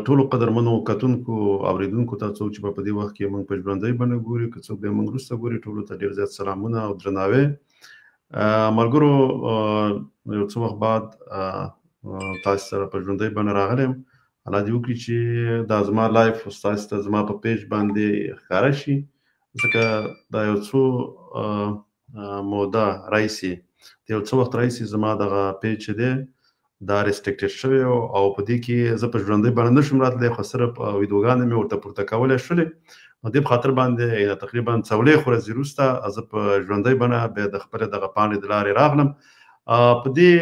ټولو قدرمنو کتونکو اوریدونکو ته څوک چې په دې وخت کې موږ په ژوندۍ بڼه ګوري که څوک به موږ وروسته ګوري ټولو ته ډېر زیات سلامونه او درناوی ملګرو یو څه وخت بعد تاسو سره په ژوندۍ بڼه راغلی یم الله دې وکړي چې دا زما لایف ستاسو ته زما په پیج باندې ښکاره شي ځکه دا یو څو موده راهیسې یو څه وخت راهیسې زما دغه پیج چې دی دا ریسټریکټډ شوی او په دې کې زه په ژوندۍ بڼه نشم راتلی خو صرف ویډیوګانې مې ورته پورته کولی شولې نو دې په خاطر باندې تقریبا څلورې ورځې وروسته زه په ژوندۍ بڼه بیا د خپلې دغه پاڼې د لارې راغلم په دې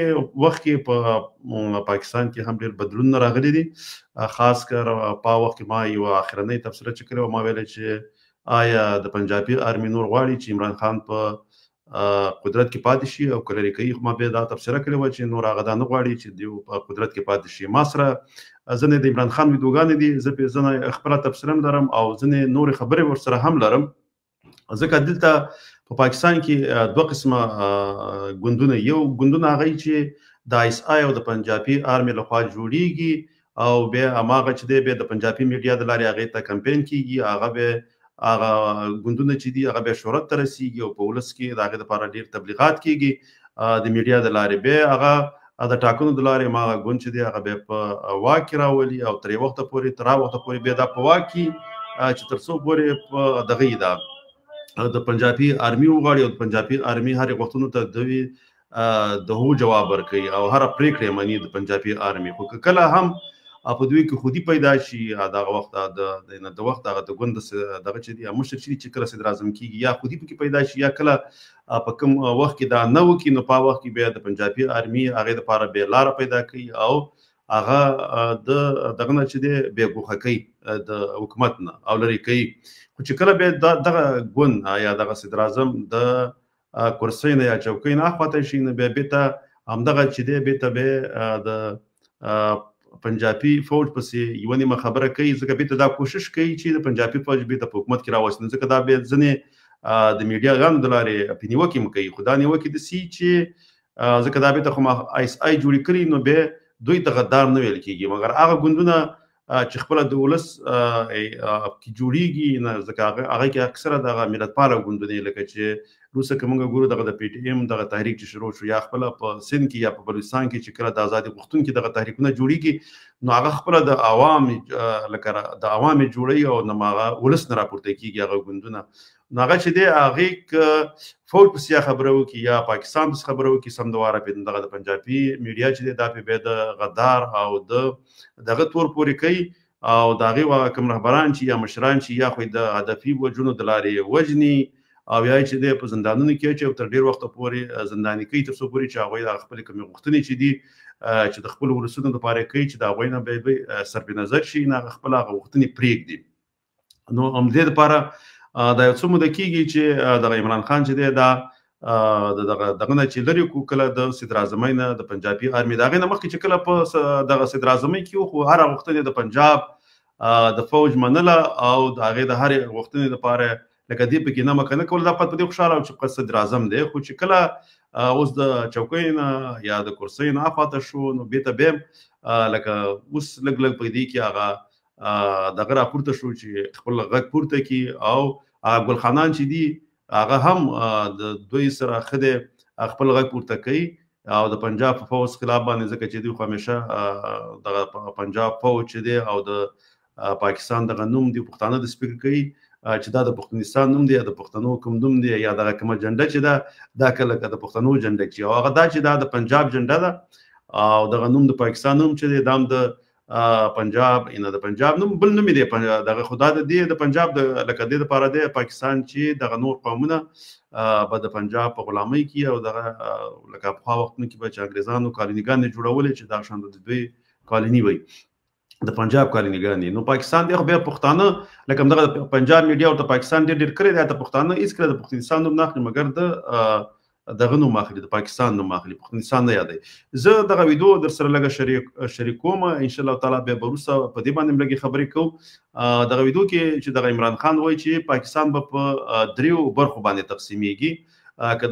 وخت کې په پاکستان کې هم ډېر بدلونونه راغلي دي خاص کر په وخت کې ما یو اخرنۍ تبصره چې کړې وه ما ویلې چې آیا د پنجابي آرمي نور غواړي چې عمران خان په قدرت کې پاتې شي او کله کوي خو ما بیا دا تبصره کړې وه چې نور هغه دا نه غواړي چې دوی په قدرت کې پاتې شي ما سره ځینې د عمران خان ویډیوګانې دي زه پرې ځینې خپله تبصره هم لرم او ځینې نورې خبرې ورسره هم لرم ځکه دلته په پاکستان کې دوه قسمه ګوندونه یو ګوندونه هغه چې د آیس آی او د پنجابي آرمي لخوا جوړیږي او بیا هماغه چې دی بیا د پنجابي میډیا د لارې هغې ته کمپین کیږي هغه بیا هغه ګوندونه چې دي هغه بیا شهرت ته رسیږي او په ولس کې د هغې دپاره ډېر تبلیغات کیږي د میډیا د لارې بیا هغه د ټاکنو د لارې هماغه ګوند چې دی هغه بیا په واک کې راولي او تر وخته پورې تر هغه وخته پورې بیا دا په واک کې چې تر څو پورې په دغه یې ده د پنجابي آرمي وغواړي او د پنجابي آرمي هرې وختونو ته دوی د هو جواب ورکوي او هره پرېکړه مني د پنجابي آرمي خو کله هم په دوی کې خودي پیدا شي دغه وخت د وخت هغه د ګوند دغه چې دی مشر چې کله صدر اعظم کیږي یا خودي پکې پیدا شي یا کله په کوم وخت کې دا نه وکړي نو په وخت کې بیا د پنجابي آرمي هغې دپاره بیا لاره پیدا کوي او هغه دغه نه چې دی بیا ګوښه کوي د حکومت نه او لرې کوي خو چې کله بیا دغه ګوند یا دغه صدر اعظم د کرسۍ نه یا چوکۍ نه اخواته شي نو بیا بېرته همدغه چې دی بېرته بیا د پنجابي فوج پسې یوه نیمه خبره کوي ځکه بېرته دا کوشش کوي چې د پنجابي فوج بېرته په حکومت کې راوستي ځکه دا بیا ځینې د میډیاګانو د لارې په نیوکې هم کوي خو دا نیوکې داسې چې ځکه دا بېرته خو آیس آی جوړې کړي نو بیا دوی ته غدار نه ویل کېږي مګر هغه ګوندونه چې خپله د ولس کې جوړیږي نه ځکه هغه کې اکثره دغه ملتپاله ګوندونه لکه چې وروسته که موږ ګورو دغه د پی ټي ایم دغه تحریک چې شروع شو یا خپله په سند کې یا په بلوچستان کې چې کله د ازادي غوښتونکي دغه تحریکونه جوړیږي نو هغه خپله د عوام لکه د عوام جوړوي او نه هغه ولس نه راپورته کېږي هغه ګوندونه نو هغه چې دی هغې که فوج پسې یا خبره وکړي یا پاکستان پسې خبره وکړي سمدواره پرې دغه د پنجابي میډیا چې دی دا پرې بیا د غدار او دغه تور پورې کوي او د هغې کوم رهبران چې یا مشران چې یا خو د هدفي وجونو د لارې وژني او یا چې دی په زندانونو کې چې تر ډېر وخته پورې زنداني کوي تر څو پورې چې هغوی د خپلې کومې غوښتنې چې دي چې د خپلو ولسونو دپاره کوي چې د هغوی نه بیا سربې نظر شي نه هغه خپله هغه غوښتنې پرېږدي نو همدې دپاره دا یو څه موده کېږي چې دغه عمران خان چې دی دا دغه نه چې لرې کړو کله د صدر اعظمۍ نه د پنجابي آرمي د هغې نه مخکې چې کله په دغه صدر اعظمۍ کې وو خو هره غوښتنې د پنجاب د فوج منله او د هغې د هرې غوښتنې دپاره لکه دې پکې نه مکه نه کول دا په دې خوشحاله و چې په صدر اعظم دی خو چې کله اوس د چوکۍ نه یا د کرسۍ نه اخواته شو نو بېرته بیا لکه اوس لږ لږ په دې کې هغه دغه راپورته شو چې خپل غږ پورته کړي او ګل خانان چې دي هغه هم د دوی سره ښه دی خپل غږ پورته کوي او د پنجاب په فوج خلاف باندې ځکه چې دوی خو همیشه دغه پنجاب فوج چې دی او د پاکستان دغه نوم دی پښتانه د سپیکر کوي چې دا د پښتونستان نوم دی یا د پښتنو کوم نوم دی یا دغه کومه جنډه چې ده دا کله د پښتنو جنډه چې او هغه دا چې دا د پنجاب جنډه ده او دغه نوم د پاکستان نوم چې دی دا هم د پنجاب نه د پنجاب نوم بل نوم دی دغه خدا د دې د پنجاب د لکه دې دپاره دی پاکستان چې دغه نور قومونه به د پنجاب په غلامۍ کې او دغه لکه پخوا وختونو کې به چې انګریزانو کالونیګانې جوړولې چې دغه شان د دوی کالوني وي د پنجاب کالونیګانې نو پاکستان دی خو بیا پښتانه لکه همدغه پنجاب میډیا ورته پاکستان ډېر کړی دی د پښتانه هېڅکله د پښتونستان نوم نه اخلي مګر دغه نوم اخلي د پاکستان نوم اخلي پښتونستان نه یادوي زه دغه ویډیو در سره لږه شریک کوم انشاءالله تعالی بیا به وروسته په دې باندې لږې خبرې کوو دغه ویډیو کې چې دغه عمران خان وایي چې پاکستان به په دریو برخو باندې تقسیمیږي که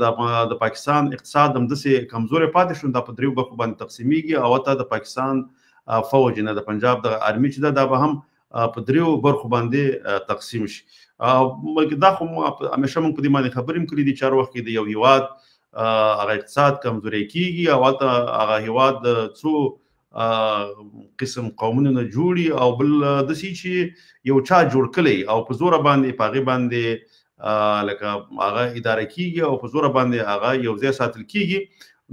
د پاکستان اقتصاد همداسې کمزوری پاتې شو دا په دریو برخو باندې تقسیمیږي او ته د پاکستان فوج نه د پنجاب د آرمي چې دا به هم په دریو برخو باندې تقسیم شي. دا خو همیشه موږ په دې باندې خبرې هم کړې دي چې هر وخت کې د یو هیواد هغه اقتصاد کمزوری کیږي او هلته هغه هیواد د څو قسم قومونو نه جوړي او بل داسې چې یو چا جوړ کړی او په زوره باندې په هغې باندې لکه هغه اداره کیږي او په زوره باندې هغه یو ځای ساتل کیږي.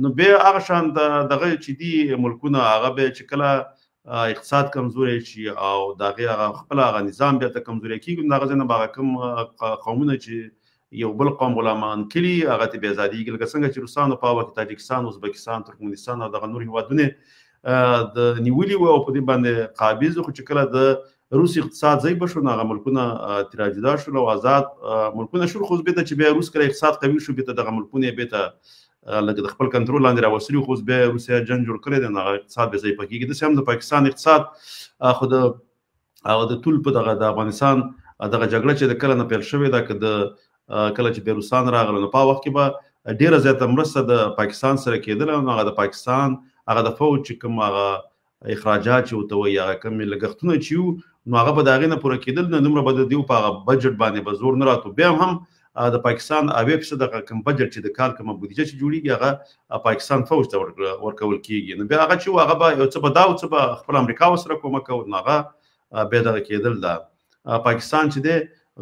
نو بیا هغه شان دغه چې دي ملکونه هغه بیا چې کله اقتصاد کمزوری شي او د هغې هغه خپل هغه نظام بیا ته کمزوری کیږي، نو هغه ځای نه به هغه کوم قومونه چې یو بل قوم غلامان کړي هغه ته بیا ازادېږي، لکه څنګه چې روسانو په هغه کې تاجکستان، ازبکستان، ترکمنستان او دغه نور هیوادونه د نیولي وو او په دې باندې قابض خو چې کله د روس اقتصاد ضعیف شو نو هغه ملکونه ترې جدا شول او آزاد ملکونه شول. خو بېرته چې بیا روس کله اقتصاد قوي شو بېرته دغه ملکونه یې بېرته لکه د خپل کنټرول لاندې راوستلي، خو بیا روسیه جنګ جوړ کړی دی نو هغه اقتصاد بیا ضعیفه کېږي. داسې هم د پاکستان اقتصاد خو د ټول په دغه د افغانستان دغه جګړه چې د کله نه پیل شوې ده که د کله چې بیا روسان راغله نو په هغه وخت کې به ډېره زیاته مرسته د پاکستان سره کېدله نو هغه د پاکستان هغه د فوج چې کوم هغه اخراجات چې ورته وایي هغه کوم لګښتونه چې وو نو هغه به د هغې نه پوره کېدل نه دومره به د دوی په هغه بجټ باندې به زور نه راتلو. بیا هم د پاکستان 80% کوم بجټ چې د کال کومه بودیجه چې جوړیږي هغه پاکستان فوج ته ورکول کېږي. نو بیا هغه چې و هغه به یو څه به دا او څه به خپل امریکا ورسره کومک کوو نو هغه بیا دغه کېدل. دا پاکستان چې دی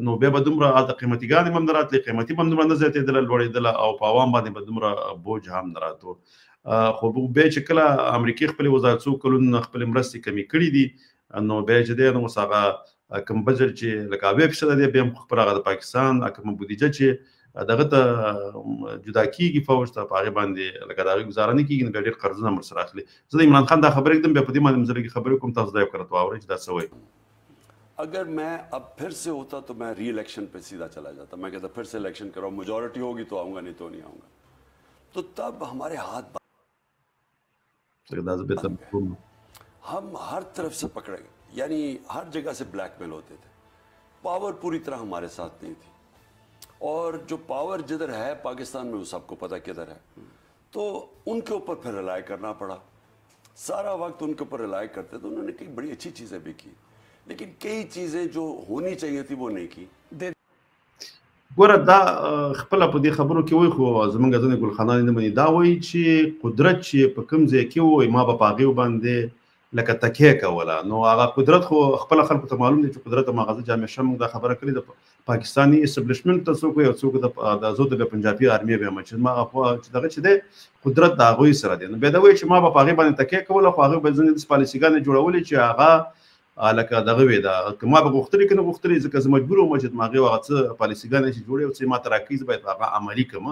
نو بیا به دومره هلته قیمتي ګانې هم نه راتلې، قیمتي به هم دومره نه زیاتېدله لوړېدله او په عوام باندې به دومره بوج هم نه راتلو. خو بیا چې کله امریکې خپلې وزارت څو کلونو خپلې مرستې کمې کړي دي نو بیا چې دی نو اوس هغه کوم بجټ چې لکه 80% دی بیا هم خپل هغه د پاکستان کومه بودیجه چې دغه ته جدا کېږي فوج ته په هغې باندې لکه د هغې ګزاره نه کېږي نو بیا ډېر قرضونه هم ورسره اخلي. زه د عمران خان دا خبرې ږدم بیا په دې باندې زه لږې خبرې کوم تاسو دا یو کله واورئ چې دا څه وایي. अगर मैं अब फिर से होता तो मैं री इलेक्शन पे सीधा चला जाता। मैं कहता फिर से इलेक्शन कराओ, मेजॉरिटी होगी तो आऊंगा नहीं तो नहीं आऊंगा। तो तब हमारे हाथ हम हर तरफ से पकड़े गए, यानी हर जगह से ब्लैकमेल होते थे। पावर पूरी तरह हमारे साथ नहीं थी और जो पावर जिधर है पाकिस्तान में वो सबको पता किधर है, तो उनके ऊपर फिर रिलाय करना पड़ा। सारा वक्त उनके ऊपर रिलाय करते तो उन्होंने कई बड़ी अच्छी चीज़ें भी की लेकिन कई चीजें जो होनी चाहिए थी वो नहीं की. ګوره دا خپله په دې خبرو کې وایي خو زموږ ځینې ګلخانان نه مني. دا وایي چې قدرت چې په کوم ځای کې وایي ما به په هغې باندې لکه تکیه کوله نو هغه قدرت خو خپله خلکو ته معلوم دی چې قدرت او مغازه چې همیشه موږ دا خبره کړې د پاکستاني اسټبلیشمنټ ته څوک وایي او څوک د زه د پنجابي آرمي وایم چې ما چې دغه چې دی قدرت د هغوی سره دی. نو بیا دا وایي چې ما به په هغې باندې تکیه کوله خو هغوی به ځینې داسې پالیسیګانې جوړولې چې هغه لکه دغه وي دا که ما به غوښتلې که نه غوښتلې ځکه زه مجبور وم چې د هغې هغه څه پالیسیګانې چې جوړې او څه ما ته راکوي زه باید هغه عملي کړم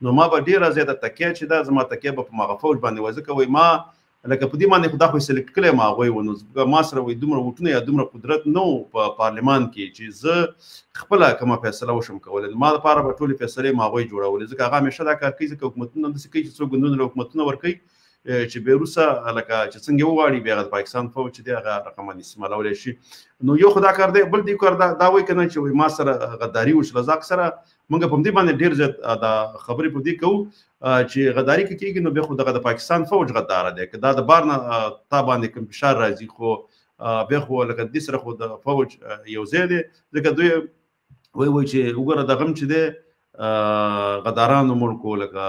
نو ما به ډېره زیاته تکیه چې دا زما تکیه به په هغه فوج باندې وای ځکه وایي ما لکه په دې باندې خو دا خو یې سلیکټ کړی یم هغوی و نو ما سره وایي دومره ووټونه یا دومره قدرت نه و په پارلمان کې چې زه خپله کومه فیصله وشم کولی ما دپاره به ټولې فیصلې م هغوی جوړولې ځکه هغه همیشه دا کار کوي ځکه حکومتونه همداسې کوي چې څو ګوندونه له حکومتونه ورکوي چې بیا وروسته لکه چې څنګه وغواړي بیا د پاکستان فوج چې دی هغه رقماً استعمالولی شي. نو یو خو دا کار دی، بل دې کار دا وایي که نه چې ما سره غداري وشوله. زه اکثره موږ په همدې باندې ډېر زیات دا خبرې په دې کوو چې غداري که کېږي نو بیا خو دغه د پاکستان فوج غداره دی که دا د بار نه تا باندې کوم فشار راځي خو بیا خو لکه دې سره خو د فوج یو ځای دی ځکه دوی وایي چې وګوره دغه هم چې دی غدارانو ملکو لکه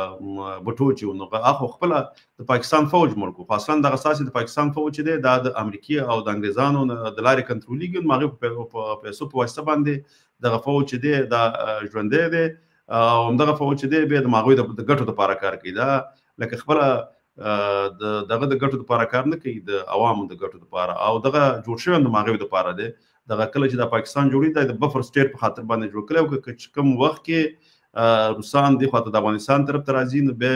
بټو چې نو هغه خپله د پاکستان فوج ملکو خو اصلا دغه ستاسې د پاکستان فوج چې دی دا د امریکې او د انګریزانو د لارې کنټرولېږي نو هغې په پیسو په واسطه باندې دغه فوج چې دی دا ژوندی دی او همدغه فوج چې دی بیا د هغوی د ګټو دپاره کار کوي. دا لکه خپله دغه د ګټو دپاره کار نه کوي د عوامو د ګټو دپاره او دغه جوړ شوی هم د هغوی دپاره دی. دغه کله چې د پاکستان جوړېږي دا د بفر سټیټ په خاطر باندې جوړ کړی او که کوم وخت کې روسان دې خواته د افغانستان طرف ته راځي نو بیا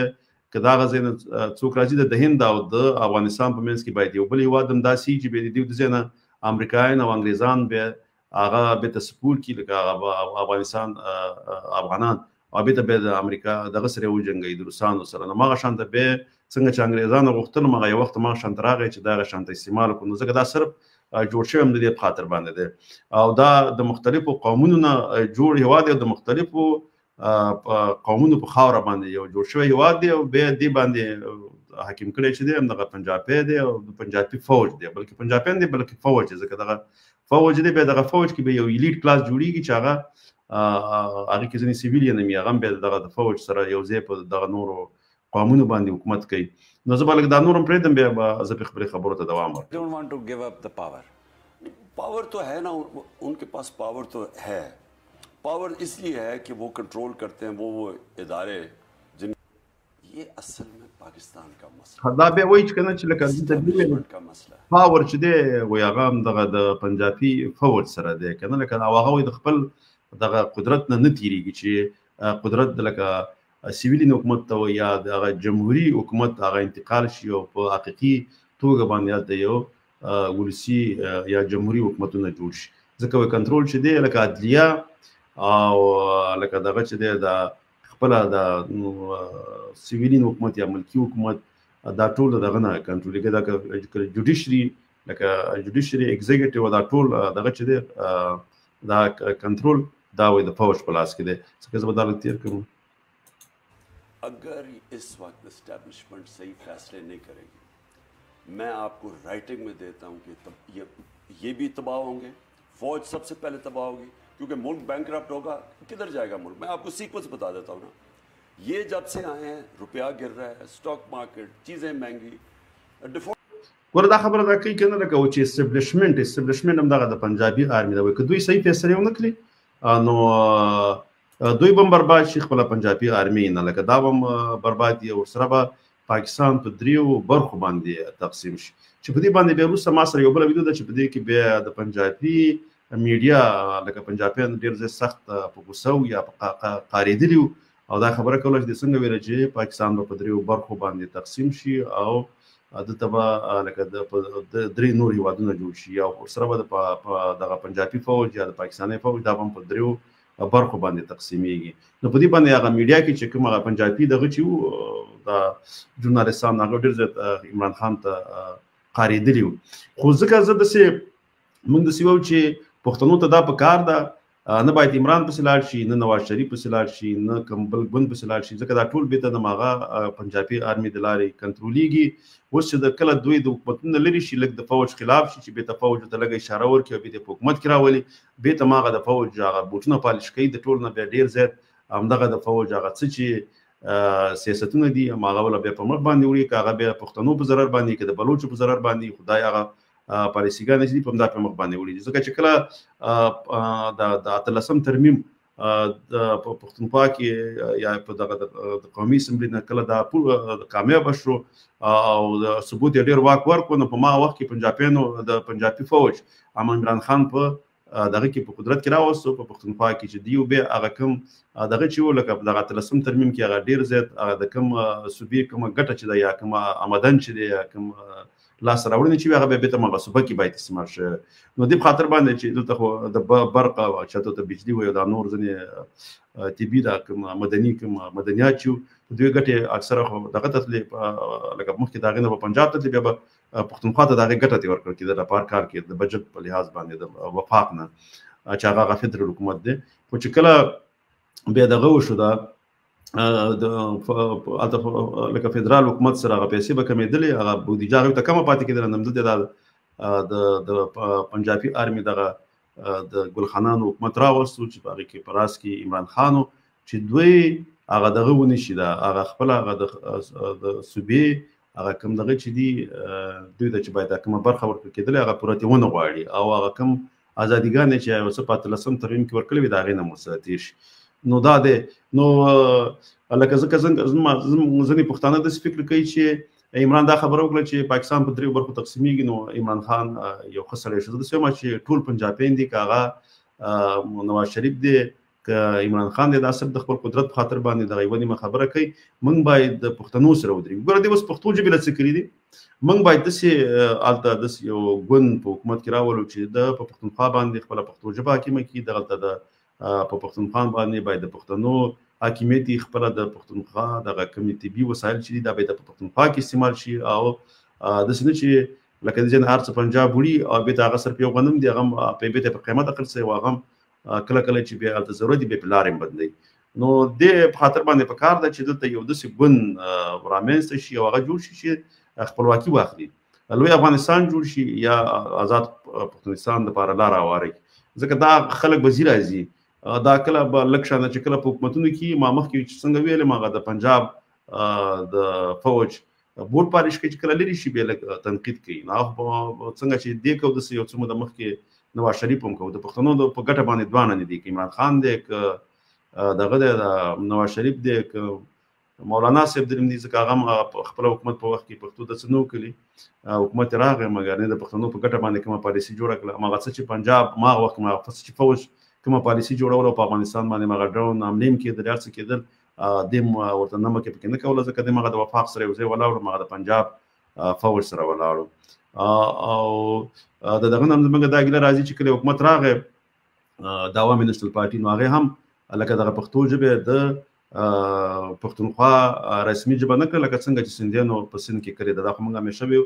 که د هغه ځای نه څوک راځي د هند او د افغانستان په منځ کې باید یو بل هېواد هم داسې وي چې بیا د دوی د ځای نه امریکایان او انګریزان بیا هغه بېرته سپور کړي لکه هغه افغانستان افغانان او بېرته بیا د امریکا دغه سره یې وجنګوي د روسانو سره. نو هماغه شانته بیا څنګه چې انګریزانو غوښتل هماغه یو وخت هماغه شانته راغی چې د هغه شانته استعمال کړو نو ځکه دا صرف جوړ شوی هم د دې په خاطر باندې دی او دا د مختلفو قومونو نه جوړ هېواد دی او د مختلفو قومونو په خاوره باندې یو جوړ شوی هېواد دی او بیا دې باندې حاکم کړی چې دی همدغه پنجابی دی او د پنجابي فوج دی، بلکې پنجابیان دی بلکې فوج دی، ځکه دغه فوج دی بیا دغه فوج کې به یو ایلیټ کلاس جوړیږي چې هغه کې ځینې سیویلین هم هغه بیا دغه د فوج سره یو ځای په دغه نورو قومونو باندې حکومت کوي. نو زه به لږ دا نور هم پرېږدم، بیا به زه خپلې خبرو ته دوام ورکړم. Don't want to give up the power. Power तो है ना, उनके पास पावर तो है। पावर इसलिए है कि वो कंट्रोल करते हैं वो इदारे जिन ये असल में पाकिस्तान का मसला دا بیا وایي چې کنه چې لکه का मसला है। پاور چې دی وایي هغه هم دغه د پنجابي فوج سره دی کنه، لکه او هغه وایي د خپل دغه قدرت نه تیریږي چې قدرت د لکه سیویلین حکومت ته یا دغه جمهوری حکومت هغه انتقال شي او په حقیقي توګه باندې هلته یو ولسي یا جمهوری حکومتونه جوړ شي، ځکه وایي کنټرول چې دی لکه عدلیه او لکه دغه چې دی د خپله د سیویلین حکومت یا ملکي حکومت دا ټول دغه نه کنټرولېږي، دا جوډیشري لکه جوډیشري ایگزیکټیو دا ټول دغه چې دی دا کنټرول دا وایي د فوج په لاس کې دی. ځکه زه به دا لږ تېر کړم. अगर इस वक्त एस्टेब्लिशमेंट सही फैसले नहीं करेगी, मैं आपको राइटिंग में देता हूँ कि ये भी तबाह होंगे, फौज सबसे पहले तबाह होगी क्योंकि मुल्क बैंकरप्ट होगा, किधर जाएगा मुल्क। मैं आपको सीक्वेंस बता देता हूँ ना, ये जब से आए हैं रुपया गिर रहा है, स्टॉक मार्केट चीज़ें महंगी, डिफॉल्ट ګوره دا خبره دا کوي کنه لکه چې اسټابلیشمنټ هم دغه د پنجابي آرمي دا وایي که دوی صحیح فیصلې ونه کړي نو دوی به هم برباد شي خپله پنجابي آرمي نه، لکه دا به هم برباد دي او ورسره به پاکستان په دریو برخو باندې تقسیم شي چې په دې باندې بیا وروسته ما سره یو بله ویډیو ده چې په دې کې بیا د پنجابي میډیا لکه پنجابیان ډېر ځای سخت په غوسه یا په قارېدلي وو او دا خبره کوله چې څنګه ویله چې پاکستان به په دریو برخو باندې تقسیم شي او دلته به لکه د درې نور هیوادونه جوړ شي او ورسره به دغه پنجابي فوج یا د پاکستاني فوج دا به هم په دریو برخو باندې تقسیمیږي. نو په دې باندې هغه میډیا کې چې کوم هغه پنجابي دغه چې وو دا ژورنالستان هغه ډېر زیات عمران خان ته قارېدلي وو، خو ځکه زه داسې موږ داسې وایو چې پښتنو ته دا په کار ده نه باید عمران پسې لاړ شي، نه نواز شریف پسې لاړ شي، نه کوم بل ګوند پسې لاړ شي، ځکه دا ټول بېرته د هغه پنجابي آرمي د لارې کنټرولېږي. اوس چې د کله دوی د حکومتونه لرې شي لږ د فوج خلاف شي چې بېرته فوج ته لږه اشاره ورکړي او بېرته په حکومت کې راولي، بېرته هماغه د فوج هغه بوټونه پالش کوي، د ټول نه بیا ډېر زیات همدغه د فوج هغه څه چې سیاستونه دي هماغه بله بیا په مخ باندې وړي، که هغه بیا پښتنو په ضرر باندې که د بلوچو په ضرر باندې خدای هغه پالیسیګانې چې دي په همدا په مخ باندې وړي، ځکه چې کله د 18 ترمیم په پښتونخوا کې یا په دغه د قومي اسمبلي نه کله دا کامیابه شو او د ثبوت یې ډېر واک ورکړو، نو په ما وخت کې پنجابیانو د پنجابي فوج عمران خان په دغه کې په قدرت کې راوستو په پښتونخوا کې چې دیو بیا هغه کوم دغه چې و لکه دغه 18 ترمیم کې هغه ډېر زیات هغه د کوم صوبې کومه ګټه چې ده یا کومه آمدن چې دی یا کوم لاس راوړنې چې وي هغه بیا بېرته هماغه صوبه کې باید استعمال شوی. نو دې په خاطر باندې چې دلته خو د برق او چتو ته بجلي وي او دا نور ځینې طبي دا کوم مدني کوم مدنیات چې په دوی ګټې اکثره خو دغه ته تللې لکه مخکې د هغې نه به پنجاب ته تللې بیا به پښتونخوا ته د هغې ګټه ترې ورکړل کېدله په هر کار کې د بجټ په لحاظ باندې د وفاق نه چې هغه فدرال حکومت دی. خو چې کله بیا دغه وشو دا لکه فدرال حکومت سره هغه پیسې به کمېدلې، هغه بودیجه هغوی ته کمه پاتې کېدله، همدلته د پنجابي آرمي دغه د ګل خانانو حکومت راوستو چې په هغې کې په راس کې عمران خان و چې دوی هغه دغه ونیسي دا هغه خپله هغه د صوبې هغه کوم دغه چې دي دوی ته چې باید کومه برخه ورکړل کېدلې هغه پوره ترې ونه غواړي او هغه کوم ازادیګانې چې یو څه په 18 ترمیم کې ورکړلې وي د هغې نه ورسره تېر شي. نو دا دی نو لکه ځکه ځینې پښتانه داسې فکر کوي چې عمران دا خبره وکړه چې پاکستان په دریو برخو تقسیمیږي، نو عمران خان یو ښه سړی شو. زه داسې وایم چې ټول پنجابیان دي که هغه نواز شریف دی که عمران خان دی دا صرف د خپل قدرت په خاطر باندې دغه یوه نیمه خبره کوي. موږ باید د پښتنو سره ودرېږو. ګوره دوی اوس پښتو ژبې له څه کړي دي، موږ باید داسې هلته داسې یو ګوند په حکومت کې راولو چې د په پښتونخوا باندې خپله پښتو ژبه حاکمه کړي، دغلته د په پښتونخوا باندې باید د پښتنو حاکمیت یې خپله د پښتونخوا دغه کومې طبي وسایل چې دي دا باید په پښتونخوا کې استعمال شي او داسې نه چې لکه د ځینې هر څه پنجاب وړي او بېرته هغه صرف یو غنم دی هغه هم بېرته په قیمت اخلي او هغه هم کله کله چې بیا هلته ضرورت وي بیا په لارې هم بدلوي. نو د خاطر باندې په کار ده چې دلته یو داسې ګوند رامنځته شي او هغه جوړ شي چې خپلواکي واخلي، لوی افغانستان جوړ شي یا آزاد پښتونستان دپاره لاره هواره کړي. ځکه دا خلک به ځي راځي، دا کله به لږ شانه چې کله په حکومتونو کې ما مخکې چې څنګه ویلم هغه د پنجاب د فوج بوټ پالش کوي چې کله لري شي بیا لږ تنقید کوي. څنګه چې دې کو داسې یو څه موده مخکې نواز شریف هم کو د پښتنو په ګټه باندې دوانه نه دي، که عمران خان دی که دغه دی د نواز شریف دی که مولانا صاحب دریم دي، ځکه هغه هم خپل حکومت په وخت کې پښتو د څه نه وکړي، حکومت راغی مګر نه د پښتنو په ګټه باندې کومه پالیسي جوړه کړه. هماغه څه چې پنجاب ما وخت ما چې فوج کومه پالیسي جوړوله په افغانستان باندې مغه ډرون حملې هم کېدل، هر څه کېدل، د ورته نه مکې پکې نه کوله، ځکه د مغه د وفاق سره یو ځای ولاړو، مغه د پنجاب فوج سره ولاړو. او د دغه نه زموږ دا ګیله راځي چې کله حکومت راغی د عوامي نېشنل پارټي، نو هغې هم لکه دغه پښتو ژبې د پښتونخوا رسمي ژبه نه کړه، لکه څنګه چې سندیانو په سند کې کړې ده. دا خو موږ همیشه ویو،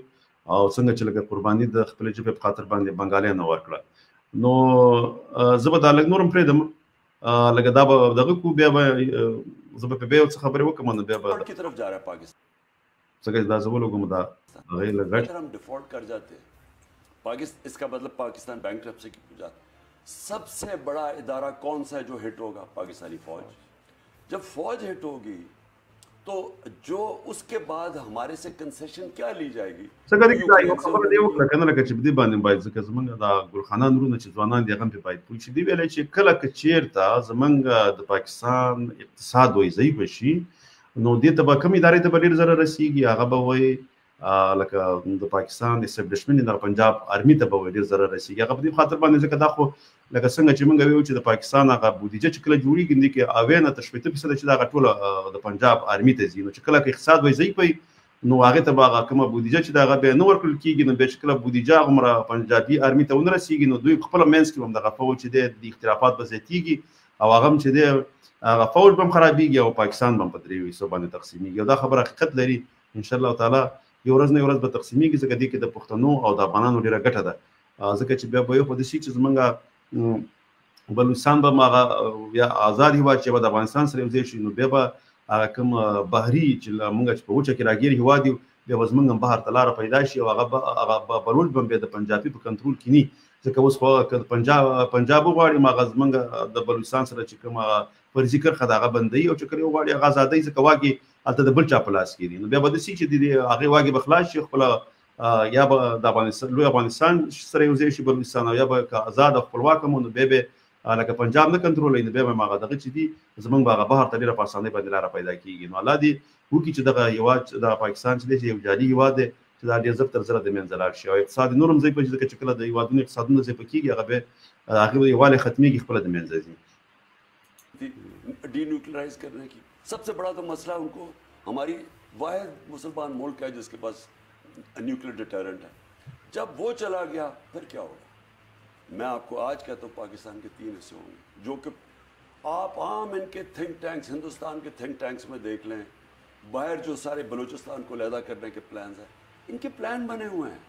او څنګه چې لکه قرباني د خپلې ژبې په خاطر باندې بنګالیانو ورکړه. نو زه به دا لږ نور هم پرېږدم، لکه دا به دغه کو، بیا به زه به په بیا یو څه خبرې وکړم، نو بیا به کی طرف جا رہا ہے پاکستان. څنګه دا زه ولګم دا هغې لږ اگر ہم ڈیفالٹ کر جاتے ہیں پاکستان، اس کا مطلب پاکستان بینکرپسی کی جاتا. سب سے بڑا ادارہ کون سا ہے جو ہٹ ہوگا؟ پاکستانی فوج. جب فوج ہٹ ہوگی تو جو اس کے بعد ہمارے سے کنسیشن کیا لی جائے گی؟ څنګه دا یو خبره دی وکړه کنه، لکه چې په دې باندې باید، ځکه زمونږ د ګلخانان وروڼه چې ځوانان دي هغه هم پرې باید پوه شي. دې ویلی چې کله که چېرته زمونږ د پاکستان اقتصاد وایي ضعیف شي، نو دې ته به کوم ادارې ته به ډېر ضرر رسېږي؟ هغه به وایي لکه د پاکستان اسټبلیشمنټ د پنجاب آرمي ته به وایي ډېر ضرر رسېږي. هغه په دې خاطر باندې، ځکه دا خو لکه څنګه چې موږ ویو چې د پاکستان هغه بودیجه چې کله جوړېږي، دې کې 80 نه تر 80% چې دا هغه ټوله د پنجاب آرمي ته ځي. نو چې کله که اقتصاد وایي ضعیف وي، نو هغې ته به هغه کومه بودیجه چې د هغه بیا نه ورکړل کېږي، نو بیا چې کله بودیجه هغومره پنجابي آرمي ته ونه رسېږي، نو دوی په خپله منځ کې هم دغه فوج چې دی د اختلافات به زیاتېږي، او هغه هم چې دی هغه فوج به هم خرابېږي، او پاکستان به هم په درېیو حصو باندې تقسیمېږي. او دا خبره حقیقت لري، انشاءالله تعالی یو ورځ نه یو ورځ به تقسیمېږي، ځکه دې کې د پښتنو او د افغانانو ډېره ګټه ده. ځکه چې بیا به یو په داسې شي چې زموږ بلوچستان به هغه یا آزاد هېواد چې به د افغانستان سره یو ځای شي، نو بیا به هغه کوم بحري چې موږ چې په وچه کې راګیر هېواد یو، بیا به زموږ هم بحر ته لاره پیدا شي، او هغه بلوچ به بیا د پنجابي په کنټرول کې نه. ځکه اوس خو که پنجاب وغواړي، هغه زموږ د بلوچستان سره چې کومه فرضي کرښه ده هغه بندوي، او چې کله وغواړي هغه ازادۍ، ځکه واګې هلته د بل چا په لاس کې دي. نو بیا به داسې چې د هغې واګې به خلاص شي، خپله یا به د افغانستان لوی افغانستان سره یو ځای شي بلوچستان، او یا به که آزاد او خپلواک هم، نو بیا به لکه پنجاب نه کنټرولوي، نو بیا به هغه دغه چې دي زموږ به هغه بحر ته ډېره په اسانۍ باندې لاره پیدا کېږي. نو الله دې وکړي چې دغه هېواد د پاکستان چې دی چې یو جعلي هېواد دی، چې دا ډېر زر تر زره د منځه لاړ شي، او اقتصاد نور هم ضعیفه شي، ځکه چې کله د هېوادونو اقتصادونه ضعیفه کېږي، هغه بیا هغې یووالی ختمېږي، خپله د منځه ځي. ڈی نیوکلرائز کرنے کی سب سے بڑا تو مسئلہ ان کو، ہماری واحد مسلمان ملک ہے جس کے پاس نیوکلیر ڈیٹرنٹ ہے. جب وہ چلا گیا پھر کیا ہوگا؟ میں آپ کو آج کہتا ہوں پاکستان کے 3 حصے ہوں گے، جو کہ آپ عام ان کے تھنک ٹینکس، ہندوستان کے تھنک ٹینکس میں دیکھ لیں، باہر جو سارے بلوچستان کو علیحدہ کرنے کے پلانز ہیں، ان کے پلان بنے ہوئے ہیں.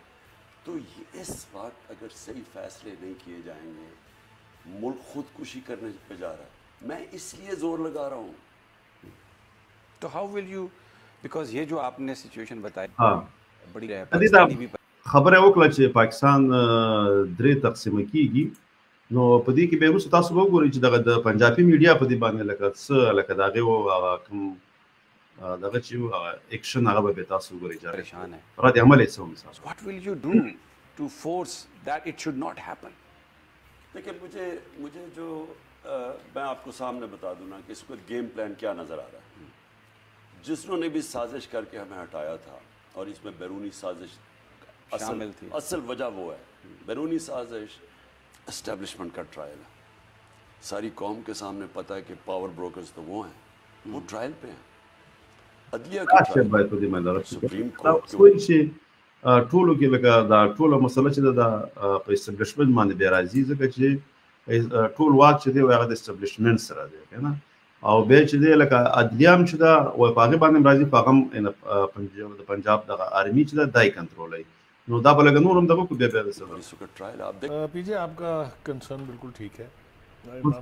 تو اس وقت اگر صحیح فیصلے نہیں کیے جائیں گے، ملک خودکشی کرنے پہ جا رہا ہے. میں اس لیے زور لگا رہا ہوں. تو ہاؤ ول یو، بیکاز یہ جو آپ نے سچویشن بتائی بڑی خبره وکړه چې پاکستان 3 تقسیمه کېږي، نو په دې کې بیا وروسته تاسو به وګورئ چې دغه د پنجابي میډیا په دې باندې لکه څه لکه د هغې هغه کوم دغه چې و هغه ایکشن هغه به بیا تاسو وګورئ چې پریشان ہے رد عمل یې څه و مثال. واٹ ول یو ډو ټو فورس دیٹ اٹ شوڈ ناٹ ہیپن؟ دیکھیں مجھے جو میں آپ کو سامنے بتا دوں نا کہ اس کو گیم پلان کیا نظر آ رہا ہے. جس نے بھی سازش کر کے ہمیں ہٹایا تھا، اور اس میں بیرونی سازش شامل تھی، اصل وجہ وہ ہے بیرونی سازش، اسٹیبلشمنٹ کا ٹرائل ہے. ساری قوم کے سامنے پتہ ہے کہ پاور بروکرز تو وہ ہیں، وہ ٹرائل پہ ہیں. عدلیہ کا ٹرائل، سپریم کورٹ ټولو کې لکه دا ټوله مسله چې ده په اسټبلیشمنټ باندې بیا راځي، ځکه چې ټول واک چې دی هغه د اسټبلیشمنټ سره دی که نه، او بیا چې دی لکه عدلیه هم چې ده په هغې باندې راځي، په هغه هم د پنجاب دغه آرمي چې ده دا یې کنټرولوي. نو دا به لکه نور هم دغه کو بیا پی جے آپ کا کنسرن بالکل ٹھیک ہے.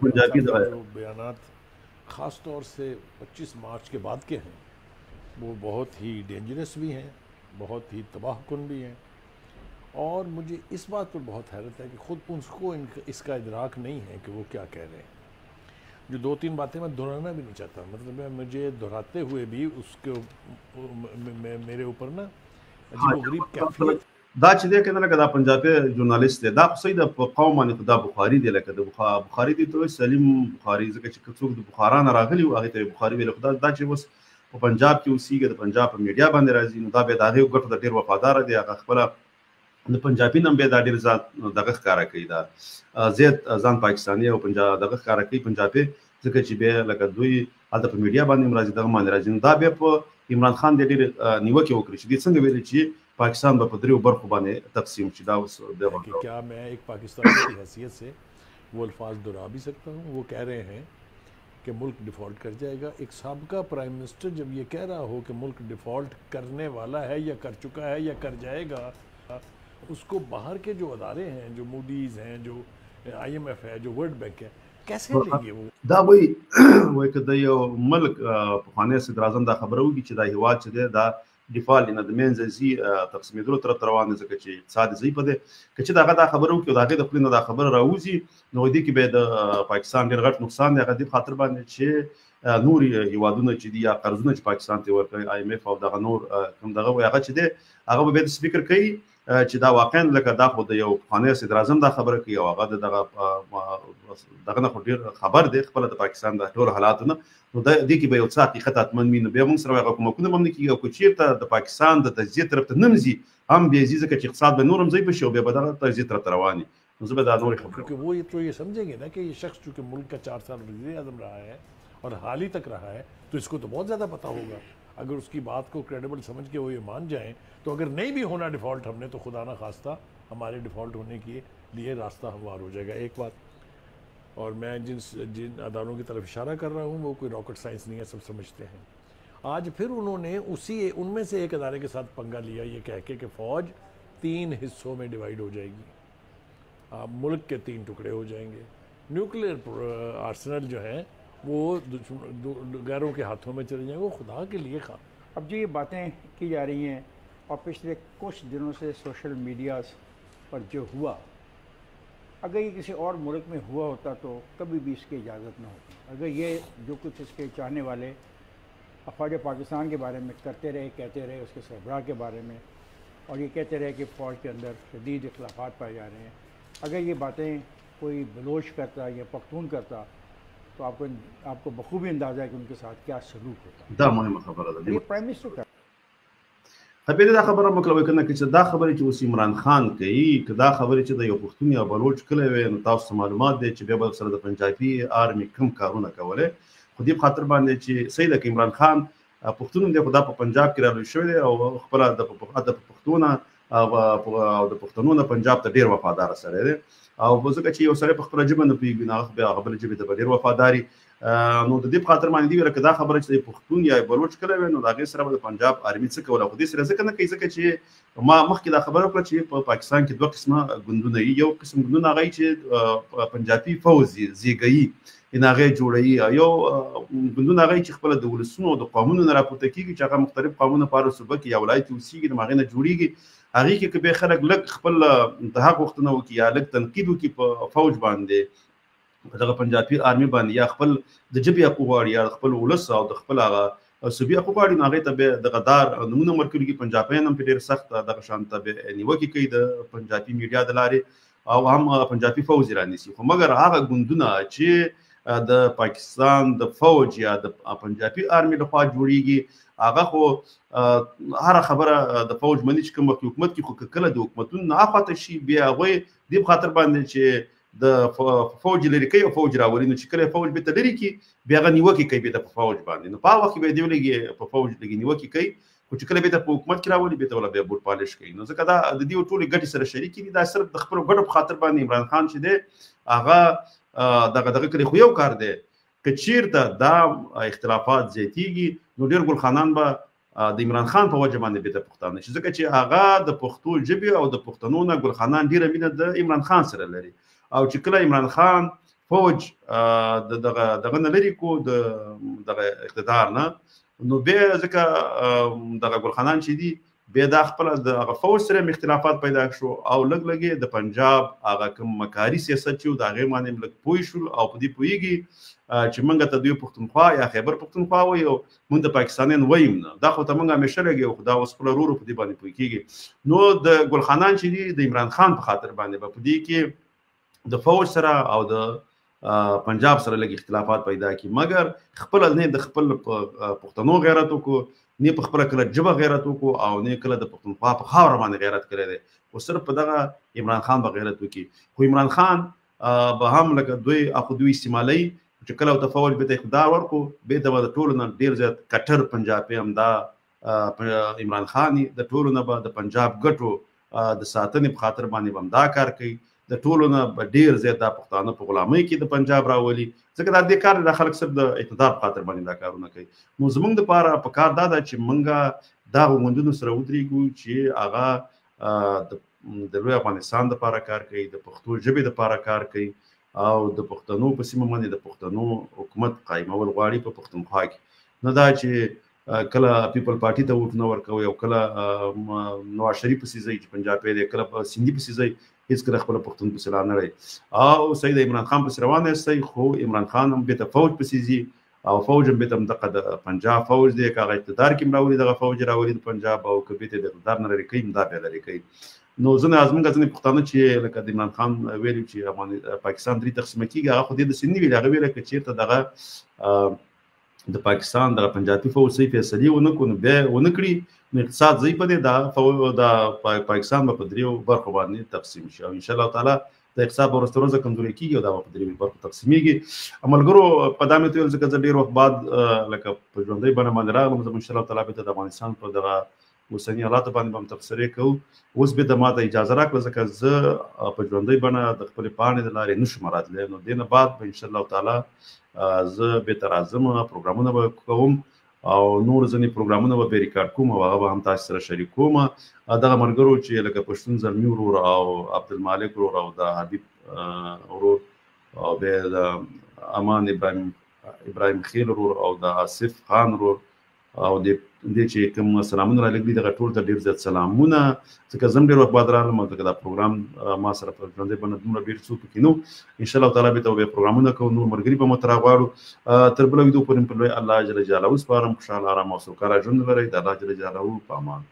پنجابی جو بیانات ख़ास तौर से 25 मार्च के बाद के हैं वो बहुत ही डेंजरस भी हैं, बहुत ही तबाहकुन भी हैं। और मुझे इस बात पर बहुत हैरत है कि ख़ुद उनको इसका इदराक नहीं है कि वो क्या कह रहे हैं। जो 2-3 बातें मैं दोहराना भी नहीं चाहता, मतलब मुझे दोहराते हुए भी उसके मेरे ऊपर ना अजीबोगरीब कैफियत دا چې دی کنه لکه دا پنجابي ژورنالیست دی دا خو صحیح د قوم باندې دا بخاري دی لکه د بخاري دی ته سلیم بخاري ځکه چې څوک د بخارا نه راغلی او هغه ته بخاري ویل خدای دا چې اوس په پنجاب کې اوسېږي د پنجاب په میډیا باندې راځي نو دا به د هغې ګټو ته ډېر وفادار دی هغه خپله د پنجابي نوم به دا ډېر ځان دغه ښکاره کوي دا زیات ځان پاکستاني او پنجاب دغه ښکاره کوي پنجابي ځکه چې بیا لکه دوی هلته په میډیا باندې هم راځي دغه باندې راځي نو دا بیا په عمران خان د ډېرې نیوکې وکړي چې دوی څنګه ویلي چې पाकिस्तान में पदरी उबर को बने तकसीम शुदा उस क्या मैं एक पाकिस्तानी की हैसियत से वो अल्फाज दोहरा भी सकता हूँ। वो कह रहे हैं कि मुल्क डिफ़ॉल्ट कर जाएगा। एक साबिका प्राइम मिनिस्टर जब ये कह रहा हो कि मुल्क डिफ़ॉल्ट करने वाला है या कर चुका है या कर जाएगा, उसको बाहर के जो अदारे हैं, जो मूडीज़ हैं, जो IMF है, जो वर्ल्ड बैंक है, कैसे लेंगे वो? دا وای که د یو ملک پخوانی صدر اعظم دا خبره وکړي چې دا هیواد چې دی دا ډیفالټ نه د منځه ځي تقسیمېدلو طرف ته روان دی ځکه چې اقتصاد ضعیفه دی که چې د هغه دا خبره وکړي او د هغې د خولې نه دا خبره راوځي نو دې کې به د پاکستان ډېر غټ نقصان دی هغه دې خاطر باندې چې نور هیوادونه چې دي یا قرضونه چې پاکستان ته ورکوي IMF او دغه نور کوم دغه وایي هغه چې دی هغه به بیا داسې فکر کوي چې دا واقعا لکه دا خو د یو پخوانی صدر اعظم دا خبره کوي او هغه دغه نه خو ډېر خبر دی خپله د پاکستان د ټولو حالاتو نه نو دې کې به یو څه حقیقت حتمن وي نو بیا موږ سره هغه کومکونه به هم نه کېږي او که چېرته د پاکستان د تجزیې طرف ته نه هم ځي هم بیا ځي ځکه چې اقتصاد به نور هم ضعیفه شي او بیا به دغه تجزیې طرف ته روان وي نو زه به دا نورې خبرې क्योंकि वो ये तो ये समझेंगे ना कि ये शख्स चूँकि मुल्क का 4 साल वज़ीर आज़म रहा है और हाल ही तक रहा है तो इसको तो बहुत ज़्यादा पता होगा। अगर उसकी बात को क्रेडिबल समझ के वो ये मान जाएं तो अगर नहीं भी होना डिफ़ॉल्ट हमने तो खुदा ना खास्ता हमारे डिफ़ॉल्ट होने के लिए रास्ता हमवार हो जाएगा। एक बात और मैं जिन अदारों की तरफ इशारा कर रहा हूँ वो कोई रॉकेट साइंस नहीं है, सब समझते हैं। आज फिर उन्होंने उनमें से एक अदारे के साथ पंगा लिया ये कह के कि फ़ौज 3 हिस्सों में डिवाइड हो जाएगी, मुल्क के 3 टुकड़े हो जाएंगे, न्यूक्लियर आर्सेनल जो है वो गैरों के हाथों में चले जाएंगे। वो खुदा के लिए खा अब जो ये बातें की जा रही हैं और पिछले कुछ दिनों से सोशल मीडिया पर जो हुआ, अगर ये किसी और मुल्क में हुआ होता तो कभी भी इसकी इजाज़त ना होती। अगर ये जो कुछ इसके चाहने वाले फ़ौज पाकिस्तान के बारे में करते रहे, कहते रहे, उसके सरबराह के बारे में, और ये कहते रहे कि फ़ौज के अंदर शदीद इख्लाफात पाए जा रहे हैं, अगर ये बातें कोई बलोच करता या पख्तून करता तो आपको बखूबी अंदाज़ा है कि उनके साथ क्या सलूक होता। دا مهمه خبره ده ये प्राइम मिनिस्टर का خبرې دا خبره مکلوي کنه چې دا خبره چې اوس عمران خان کوي که دا خبره چې د یو پښتون یا بلوچ کله وي نو تاسو معلومات دي چې بیا به سره د پنجابي آرمي کوم کارونه کوله خو دې خاطر باندې چې صحیح ده عمران خان پښتون دی خدا په پنجاب کې راوړل شوی دی او خپل د پښتون او د پښتنو پنجاب ته ډیر وفادار سره دی او ځکه چې یو سره په خپل ژبه نه پیږي نه بیا خپل ژبه ته ډیر وفاداری نو د دې په خاطر باندې دی ورکه دا خبره چې پښتون یا بلوچ کله وي نو دا غي سره د پنجاب آرمي څخه کوله خو دې سره ځکه نه کوي ځکه چې ما مخکې دا خبره وکړه چې په پاکستان کې دوه قسمه ګوندونه یو قسم ګوندونه غي چې پنجابي فوز زیږي اناغه جوړي یو ګوندونه غي چې خپل د ولسونو او د قومونو نه راپورته کیږي چې هغه مختلف قومونه په اړه صوبه کې یا ولایت اوسېږي د ماغې نه جوړيږي هغه کې به خلک لږ خپل انتها غوښتنه وکړي یا لږ تنقید وکړي په فوج باندې دغه پنجابي آرمي باندې یا خپل د جبهې حقوق غواړي یا خپل ولس او د خپل هغه صوبې حقوق غواړي هغه ته به د غدار نمونه ورکړي پنجابیان هم په ډېر سخت دغه شان ته به نیوکې کوي د پنجابي میډیا د لارې او هم پنجابي فوج رانیسي خو مګر هغه ګوندونه چې د پاکستان د فوج یا د پنجابي آرمي لخوا جوړیږي هغه خو هر خبره د فوج منی چې کوم حکومت کې خو کله د حکومتونو نه اخاطه شي بیا هغه د خاطر باندې چې د فوج لري کوي او فوج راولي نو چې کله فوج به تلري کې بیا غنیوکي کوي به د فوج باندې نو په وخت به دی ولګي په فوج لګي نیوکي کوي خو چې کله به د حکومت کې راولي به ته ولا به بوت پالش کوي نو ځکه دا د دې ټولې ګټې سره شریک دي دا صرف د خپل ګټو په خاطر باندې عمران خان چې دی هغه دغه کلی خو یو کار دی که چیرته دا اختلافات زیاتیږي نو ډېر ګل خانان به د عمران خان په وجه باندې به د پښتانه شي ځکه چې هغه د پښتو ژبې او د پښتنو نه ګل خانان ډیره مینه د عمران خان سره لري او چې کله عمران خان فوج دغه نه لري کو دغه اقتدار نه نو به ځکه دغه ګلخانان چې دي به دا خپل د فوج سره اختلافات پیدا شو او لګ د پنجاب هغه کوم مکاري سیاست چې دا غیر معنی لګ پوي شو او په دې پويږي چې موږ ته دوی پښتونخوا یا خیبر پښتونخوا وایو موږ د پاکستانیان وایم نه دا خو ته موږ همیشه لګي او خدا اوس خپل ورور په دې باندې پوي کیږي نو د ګلخانان چې دي د عمران خان په خاطر باندې په دې کې د فوج سره او د پنجاب سره لګي اختلافات پیدا کی مګر خپل نه د خپل پښتنو غیرت کو نه په خپل کله جبه غیرت کو او نه کله د پښتونخوا په خاور باندې غیرت کړی دی او صرف په دغه عمران خان به غیرت وکي خو عمران خان به هم لکه دوی استعمالي چې کله د فوج به اقتدار ورکو به د ټولو نه ډیر زیات کټر پنجابي هم دا عمران خان د ټولو نه به د پنجاب ګټو د ساتنې په خاطر باندې هم دا کار کوي د ټولو نه ډیر زیات د پښتانه په غلامۍ کې د پنجاب راولي ځکه دا د کار د خلک سره د اقتدار په خاطر باندې دا کارونه کوي نو زمونږ د پاره په کار دا چې منګه دا غوندونو سره ودرېږو چې هغه د لوی افغانستان د پاره کار کوي د پښتو ژبې د پاره کار کوي او د پښتنو په سیمه باندې د پښتنو حکومت قائمول غواړي په پښتونخوا کې نه دا چې کله پیپل پارټي ته ووټ نه ورکوي او کله نواز شریف په سیزي چې پنجاب دی کله په سندي په سیزي هیڅ کله خپل پښتون په سلام نه لري او سید عمران خان په روانه سي خو عمران خان هم به ته فوج په سيزي او فوج هم به تم د پنجاب فوج دی کاغه اقتدار کې مراولي دغه فوج راولي د پنجاب او کبه ته د اقتدار نه لري کوي دا به لري کوي نو زنه ازمنګ ځنه پښتانه چې لکه د عمران خان ویلي چې پاکستان درې تقسیم کیږي هغه خو د سنی ویل هغه ویل چې چیرته دغه د پاکستان د پنجابي فوج صحیح فیصله ونه به ونه کړی نو اقتصاد ځای په دې د پاکستان په دریو برخو باندې تقسیم شي او ان شاء الله تعالی د اقتصاد ورستروزه کمزوري کیږي او دا په دریو برخو تقسیمېږي عملګرو په دامه ته ځکه ډیر وخت بعد لکه په ژوندۍ باندې راغلم زه ان شاء الله تعالی به د افغانستان په دغه اوسنی حالات باندې هم تفسیر کوو اوس به د ماته اجازه راکړه ځکه زه په ژوندۍ باندې د خپل پاڼې د لارې نشم راتلی نو دینه بعد به ان شاء الله تعالی زه به تر اعظم پروګرامونه به کوم او نور ځنې پروګرامونه به ریکارډ کوم او هغه به هم تاسو سره شریکوم دغه ملګرو چې لکه پښتون زلمی ورور او عبدالمالک ورور او د حبیب ورور او به د امان ابراهیم خیل ورور او د آصف خان ورور او د دې چې کوم سلامونه را لګي دغه ټول ته ډیر زیات سلامونه ځکه زم ډیر وخت بعد راغلم دا پروګرام ما سره په ژوندۍ باندې دومره ډیر څوک کینو ان شاء الله تعالی به ته پروګرامونه کوو نور مرګري په مترا غواړو تر بل ویډیو پورې په الله جل جلاله اوس پارم خوشاله آرام او سوکاله ژوند لرئ د الله جل جلاله په امان